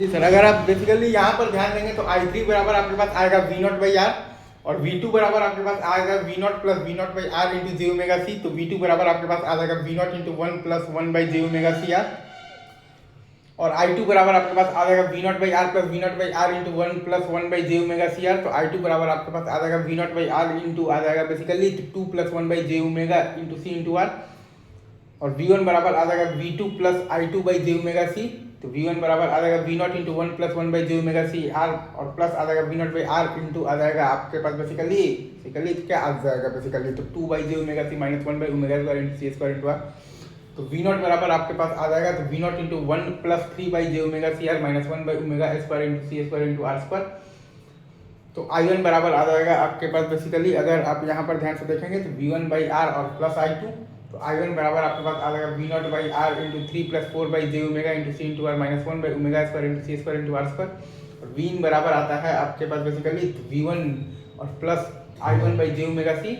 जी sir, अगर आप basically यहाँ पर ध्यान देंगे तो I3 बराबर आपके पास आएगा V0/R और V2 बराबर आपके पास आएगा V0 plus V0/R into J omega C. तो V2 बराबर आपके पास आ जाएगा V0 इंटू 1 प्लस 1/जे ओमेगा सी आर और I2 बराबर आपके पास आ जाएगा V0/R plus V0/R into 1 plus 1/जे ओमेगा सी आर। तो I2 बराबर आपके पास आ जाएगा V0/R इंटू आ जाएगा बेसिकली 2 प्लस 1/जे omega into C into R और V1 बराबर आ जाएगा V2 प्लस I2/जे ओमेगा सी। तो V1 बराबर आ जाएगा V0 इंटू 1 प्लस 1/जे ओमेगा सी आर और प्लस आ जाएगा V0/R इंटू आ जाएगा आपके पास बेसिकली क्या आ जाएगा बेसिकली तो 2/जे ओमेगा सी माइनस 1/ओमेगा square into C square into R. तो V0 बराबर आपके पास आ जाएगा तो V0 इंटू 1 प्लस 3/जे ओमेगा सी आर माइनस 1/ओमेगा square into C square into R square. तो I1 बराबर आ जाएगा आपके पास बेसिकली अगर आप यहाँ पर ध्यान से देखेंगे तो V1/R और प्लस I2। तो I1 बराबर आपके पास आ जाएगा V0/R इंटू 3 प्लस 4/जे omega into C into R minus 1/ओमेगा square into C square into R square. और V बराबर आता है आपके पास बेसिकली V1 और प्लस I1/जे ओमेगा सी।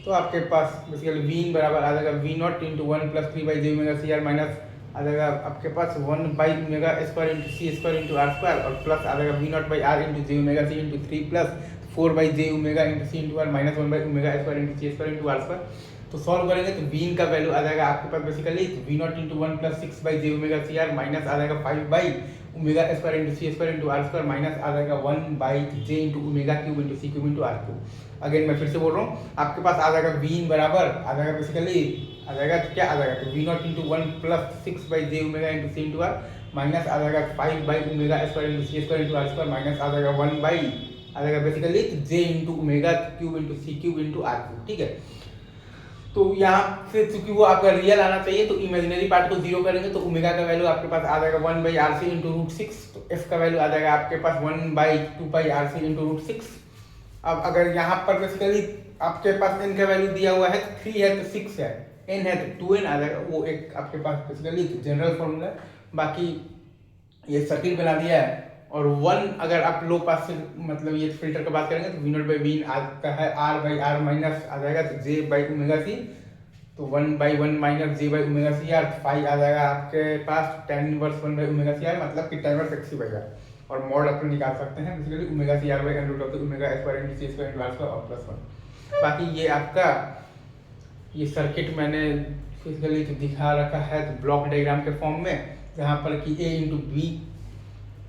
तो आपके पास बेसिकली V बराबर आ जाएगा V0 इंटू 1 प्लस 3/जे ओमेगा सी आर माइनस आ जाएगा आपके पास 1/ओमेगा square into C square into R square और प्लस आ जाएगा V0/R into J omega C into 3 plus 4/जे omega into C into R minus 1/ओमेगा square into C square into R square. तो सॉल्व करेंगे तो V का वैल्यू आ जाएगा आपके पास बेसिकली V0 इंटू 1 प्लस 6/जे ओमेगा सी आर माइनस आ जाएगा 5/ओमेगा square into C square into R square minus आ जाएगा 1/जे into omega cube into C cube into R cube. Again मैं फिर से बोल रहा हूँ आपके पास आ जाएगा V बराबर आ जाएगा बेसिकली आ जाएगा तो क्या आ जाएगा तो V0 इंटू 1 प्लस 6/जे omega into C into R minus आ जाएगा 5/ओमेगा square into C square into R square minus आ जाएगा 1 आ जाएगा basically J into omega cube into C cube into R cube. ठीक है, तो यहाँ से चूंकि वो आपका रियल आना चाहिए तो इमेजिनरी पार्ट को जीरो करेंगे तो ओमेगा का वैल्यू आपके पास आ जाएगा 1/RC इंटू √6। तो एफ का वैल्यू आ जाएगा आपके पास 1/2πRC इंटू √6। अब अगर यहाँ पर बेसिकली आपके पास n का वैल्यू दिया हुआ है 3 है तो 6 है, n है तो 2n आ जाएगा। वो एक आपके पास बेसिकली जनरल फॉर्मूला है, बाकी ये सर्किट बना दिया है। और 1 अगर आप लो पास से मतलब ये फिल्टर की बात करेंगे तो V0/V आता है R/R माइनस आ जाएगा तो J/ओमेगा C। तो 1/1 माइनस J/ओमेगा C R 5 आ जाएगा आपके पास tan इनवर्स 1/ओमेगा C R मतलब कि tan इनवर्स x/r और मॉड अपन निकाल सकते हैं basically omega C R √ of omega square into C square into R square और प्लस 1। बाकी ये आपका ये सर्किट मैंने फिजिकली तो दिखा रखा है तो ब्लॉक डायग्राम के फॉर्म में, जहाँ पर कि A इंटू बी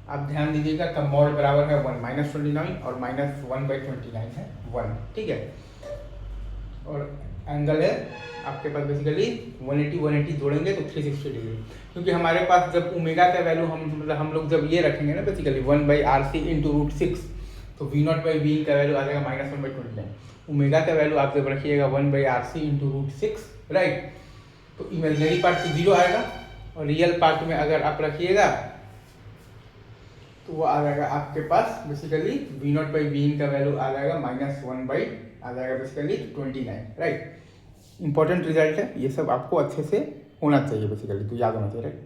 आप ध्यान दीजिएगा का मॉड बराबर है 1 -29 और -1/29 है 1। ठीक है, और एंगल है आपके पास बेसिकली 180 जोड़ेंगे तो 360 डिग्री, क्योंकि हमारे पास जब ओमेगा का वैल्यू हम लोग जब ये रखेंगे ना बेसिकली 1/RC इंटू √6 तो V0/V का वैल्यू आ जाएगा -1/29। ओमेगा का वैल्यू आप जब रखिएगा 1/RC इंटू √6 राइट, तो इमेजिनरी पार्ट तो जीरो आएगा और रियल पार्ट में अगर आप रखिएगा तो वो आ जाएगा आपके पास बेसिकली V0/V का वैल्यू आ जाएगा -1 आ जाएगा बेसिकली 29 राइट। इंपॉर्टेंट रिजल्ट है ये सब, आपको अच्छे से होना चाहिए बेसिकली, तो याद होना चाहिए राइट।